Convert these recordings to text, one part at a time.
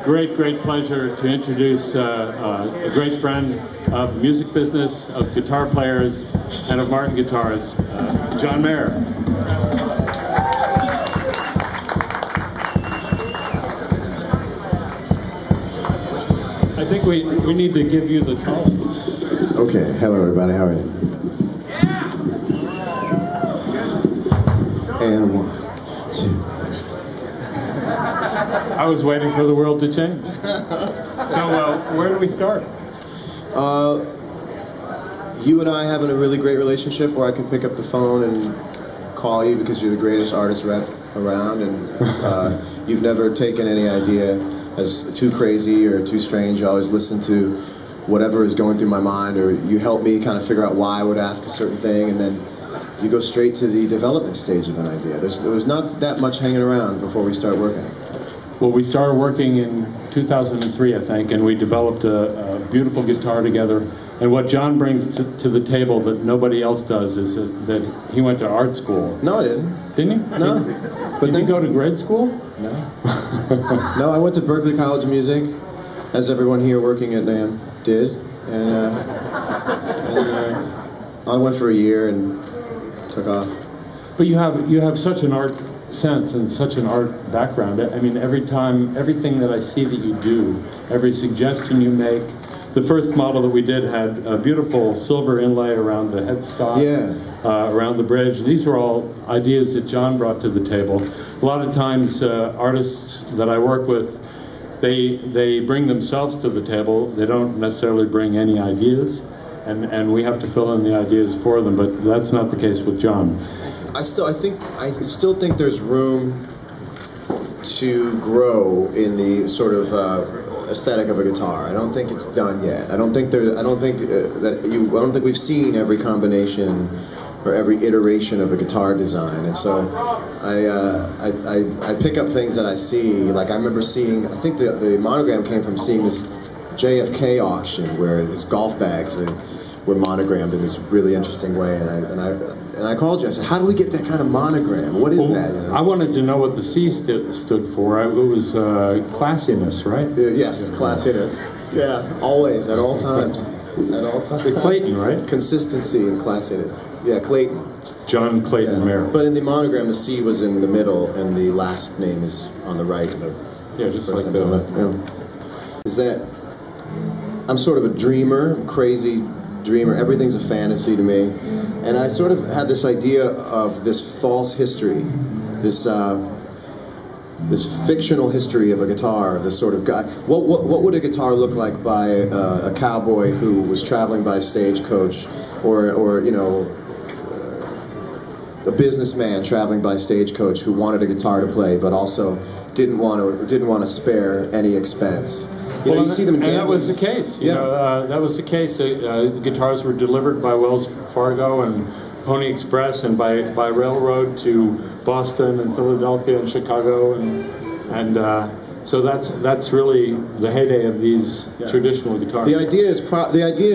great pleasure to introduce a great friend of the music business, of guitar players, and of Martin guitars, John Mayer. I think we need to give you the tone. Okay, hello everybody, how are you? Yeah. And 1, 2. I was waiting for the world to change. So, where do we start? You and I having a really great relationship where I can pick up the phone and call you because you're the greatest artist rep around, and you've never taken any idea as too crazy or too strange. You always listen to whatever is going through my mind, or you help me kind of figure out why I would ask a certain thing, and then you go straight to the development stage of an idea. There was not that much hanging around before we start working. Well, we started working in 2003, I think, and we developed a beautiful guitar together. And what John brings to the table that nobody else does is that he went to art school. No, I didn't. Didn't he? No. Did you go to grade school? No. No, I went to Berklee College of Music, as everyone here working at NAMM did. And I went for a year and took off. But you have such an art sense and such an art background. I mean, everything that I see that you do, every suggestion you make. The first model that we did had a beautiful silver inlay around the headstock, around the bridge. These were all ideas that John brought to the table. A lot of times, artists that I work with, they bring themselves to the table. They don't necessarily bring any ideas, and we have to fill in the ideas for them. But that's not the case with John. I still think there's room to grow in the sort of aesthetic of a guitar. I don't think it's done yet. I don't think we've seen every combination or every iteration of a guitar design. And so I pick up things that I see. Like I remember seeing, I think the monogram came from seeing this JFK auction where his golf bags were monogrammed in this really interesting way, and I called you. I said, "How do we get that kind of monogram? What is that?" You know? I wanted to know what the C stood for. It was classiness, right? Yes, classiness. Yeah, always, at all times, at all times. Clayton, right? Consistency and classiness. Yeah, Clayton. John Clayton Mayer. But in the monogram, the C was in the middle, and the last name is on the right. Yeah, just like that. Yeah. Is that I'm sort of a dreamer, crazy dreamer. Everything's a fantasy to me, and I sort of had this idea of this false history, this fictional history of a guitar, this sort of guy. What would a guitar look like by a cowboy who was traveling by stagecoach, or you know, a businessman traveling by stagecoach who wanted a guitar to play, but also didn't want to spare any expense. You know, you see them in and that was the case. You know, that was the case. Guitars were delivered by Wells Fargo and Pony Express, and by railroad to Boston and Philadelphia and Chicago, and so that's really the heyday of these traditional guitars. The idea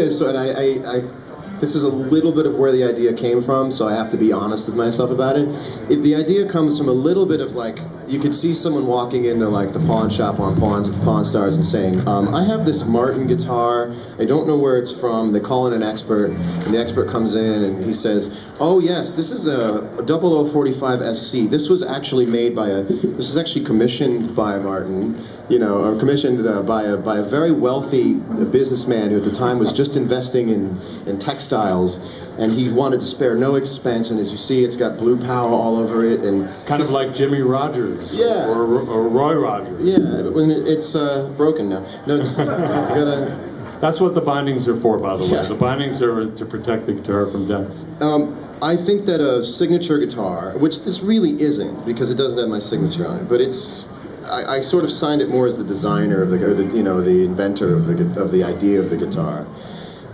is, and I this is a little bit of where the idea came from, so I have to be honest with myself about it. The idea comes from a little bit of like, you could see someone walking into like the pawn shop on Pawn Stars and saying, I have this Martin guitar, I don't know where it's from, they call in an expert, and the expert comes in and he says, oh yes, this is a 0045 SC. This was actually made by this was actually commissioned by Martin, you know, or commissioned by a very wealthy businessman who at the time was just investing in textiles, and he wanted to spare no expense, and as you see, it's got blue power all over it, and kind of like Jimmy Rogers, or Roy Rogers. Yeah, when it's broken now. No, it's you gotta. That's what the bindings are for, by the way. The bindings are to protect the guitar from dents. I think that a signature guitar, which this really isn't because it doesn't have my signature on it, but it's. I sort of signed it more as the designer of the inventor of the idea of the guitar,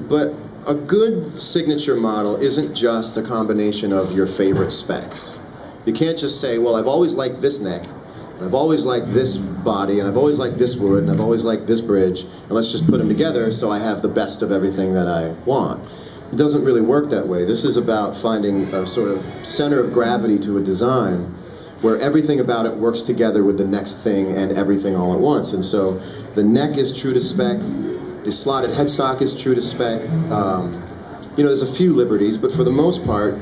but. A good signature model isn't just a combination of your favorite specs. You can't just say, well, I've always liked this neck, and I've always liked this body, and I've always liked this wood, and I've always liked this bridge, and let's just put them together so I have the best of everything that I want. It doesn't really work that way. This is about finding a sort of center of gravity to a design where everything about it works together with the next thing and everything all at once. And so the neck is true to spec, the slotted headstock is true to spec. You know, there's a few liberties, but for the most part,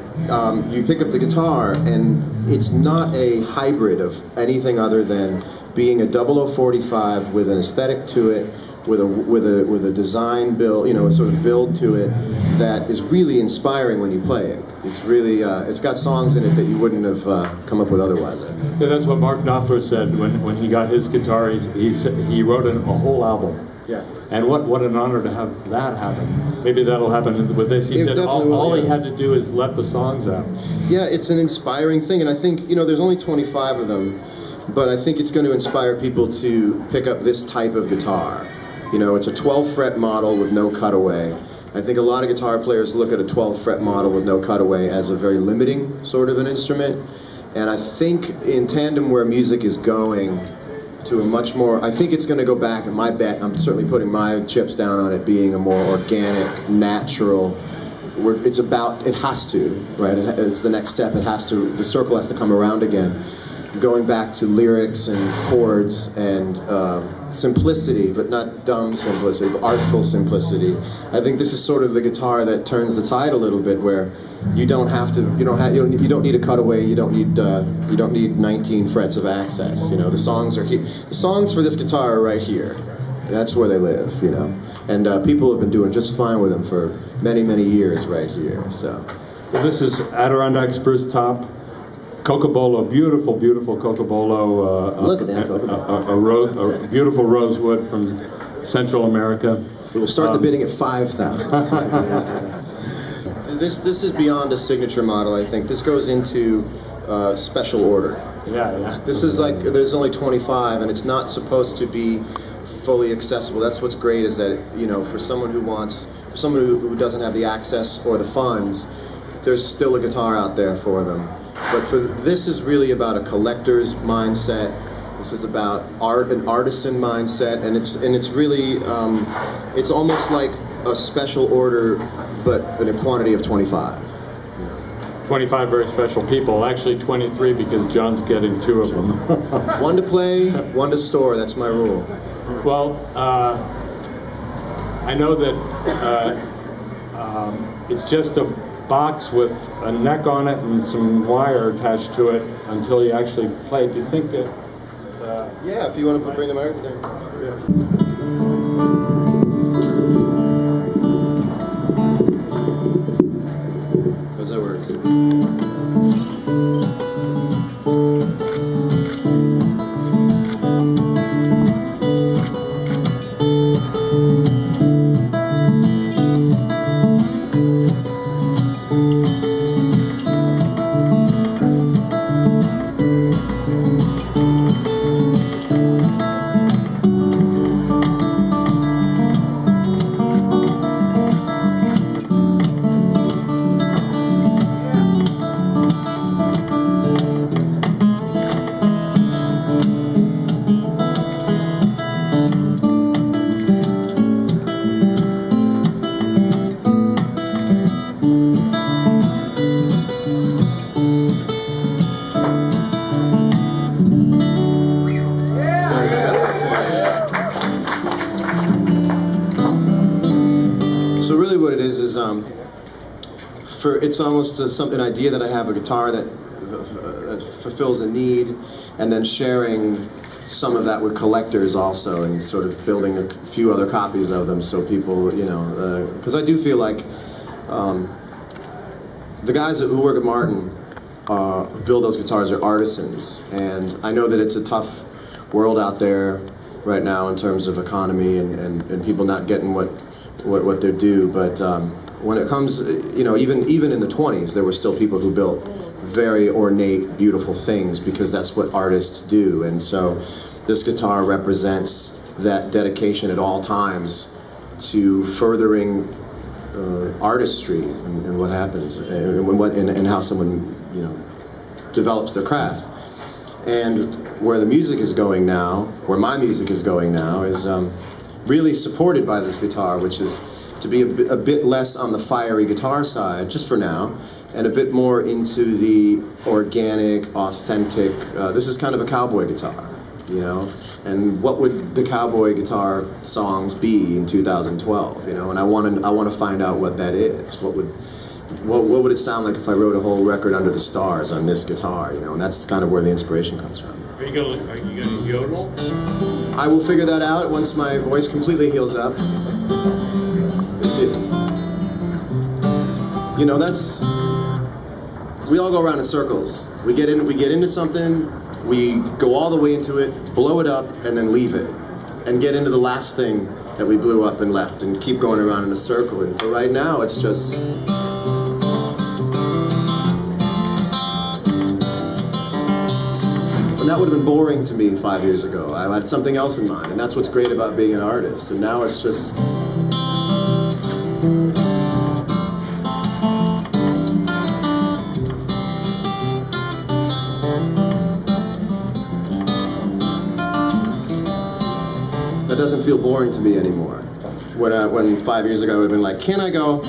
you pick up the guitar and it's not a hybrid of anything other than being a 0045 with an aesthetic to it, with a design build, you know, a sort of build to it that is really inspiring when you play it. It's really, it's got songs in it that you wouldn't have come up with otherwise. Yeah, that's what Mark Knopfler said when he got his guitar. He wrote a whole album. Yeah. And what an honor to have that happen. Maybe that'll happen with this. He said all he had to do is let the songs out. Yeah, it's an inspiring thing, and I think, you know, there's only 25 of them, but I think it's going to inspire people to pick up this type of guitar. You know, it's a 12-fret model with no cutaway. I think a lot of guitar players look at a 12-fret model with no cutaway as a very limiting sort of an instrument, and I think in tandem where music is going, to a much more, I think it's going to go back, and my bet, I'm certainly putting my chips down on it being a more organic, natural, where it's about, it has to, right? It's the next step, it has to, the circle has to come around again. Going back to lyrics and chords and simplicity, but not dumb simplicity, but artful simplicity. I think this is sort of the guitar that turns the tide a little bit, where you don't have to, you don't need a cutaway, you don't need 19 frets of access. You know, the songs are here. The songs for this guitar are right here. That's where they live, you know. And people have been doing just fine with them for many, many years right here. So this is Adirondack spruce top. Cocobolo, beautiful, beautiful Cocobolo. Look at that Cocobolo. A beautiful rosewood from Central America. We'll start the bidding at 5,000. This is beyond a signature model, I think. This goes into special order. Yeah. This is like, there's only 25, and it's not supposed to be fully accessible. That's what's great, is that, you know, for someone who wants, for someone who doesn't have the access or the funds, there's still a guitar out there for them. But this is really about a collector's mindset. This is about art, an artisan mindset, and it's really it's almost like a special order, but in a quantity of 25. 25 very special people. Actually 23, because John's getting 2 of them. One to play, one to store. That's my rule. Well, I know that it's just a box with a neck on it and some wire attached to it until you actually play. Do you think that? Yeah, if you want to bring the microphone down. Yeah. How's that work? It's almost an idea that I have, a guitar that fulfills a need, and then sharing some of that with collectors also, and sort of building a few other copies of them so people, you know, because I do feel like the guys who work at Martin build those guitars are artisans, and I know that it's a tough world out there right now in terms of economy and people not getting what they're due, but when it comes, you know, even in the 20s, there were still people who built very ornate, beautiful things, because that's what artists do. And so this guitar represents that dedication at all times to furthering artistry and what happens, and how someone, you know, develops their craft. And where the music is going now, where my music is going now, is really supported by this guitar, which is to be a bit less on the fiery guitar side, just for now, and a bit more into the organic, authentic, this is kind of a cowboy guitar, you know? And what would the cowboy guitar songs be in 2012, you know? And I want to find out what that is. What would it sound like if I wrote a whole record under the stars on this guitar, you know? And that's kind of where the inspiration comes from. Are you gonna yodel? I will figure that out once my voice completely heals up. You know, that's, we all go around in circles. We get into something, we go all the way into it, blow it up, and then leave it, and get into the last thing that we blew up and left, and keep going around in a circle. And for right now, it's just. And that would have been boring to me 5 years ago. I had something else in mind, and that's what's great about being an artist. And now it's just. That doesn't feel boring to me anymore. When 5 years ago I would have been like, can I go?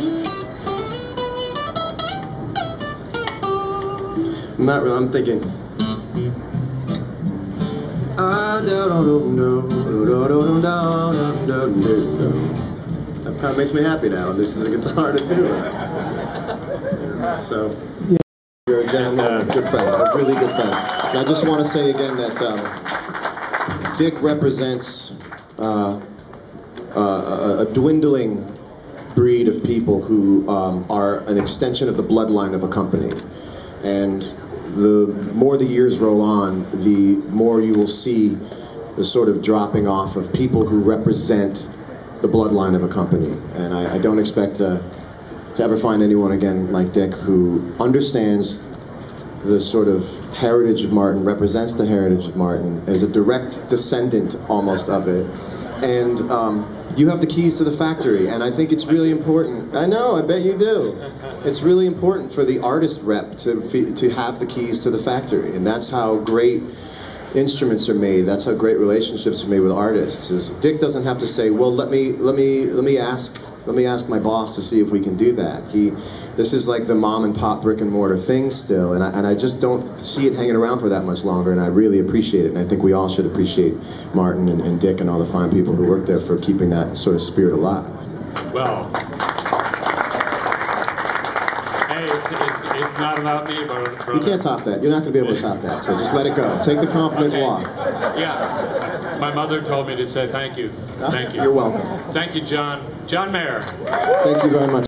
Not really, I'm thinking. That kind of makes me happy now, and this is a guitar to do it. So, you're a gentleman, a good friend, a really good friend. And I just want to say again that Dick represents a dwindling breed of people who are an extension of the bloodline of a company. And the more the years roll on, the more you will see the sort of dropping off of people who represent the bloodline of a company. And I don't expect to ever find anyone again like Dick who understands the sort of heritage of Martin, represents the heritage of Martin, is a direct descendant almost of it. And you have the keys to the factory, and I think it's really important. I know, I bet you do. It's really important for the artist rep to have the keys to the factory, and that's how great instruments are made. That's how great relationships are made with artists. Is Dick doesn't have to say, well, let me ask my boss to see if we can do that. This is like the mom and pop brick and mortar thing still, and I just don't see it hanging around for that much longer, and I really appreciate it, and I think we all should appreciate Martin and Dick and all the fine people who work there for keeping that sort of spirit alive. Well, hey, it's not about me, but you can't top that. You're not going to be able to top that, so just let it go. Take the compliment and walk. Yeah, my mother told me to say thank you. Thank you. You're welcome. Thank you, John. John Mayer. Thank you very much.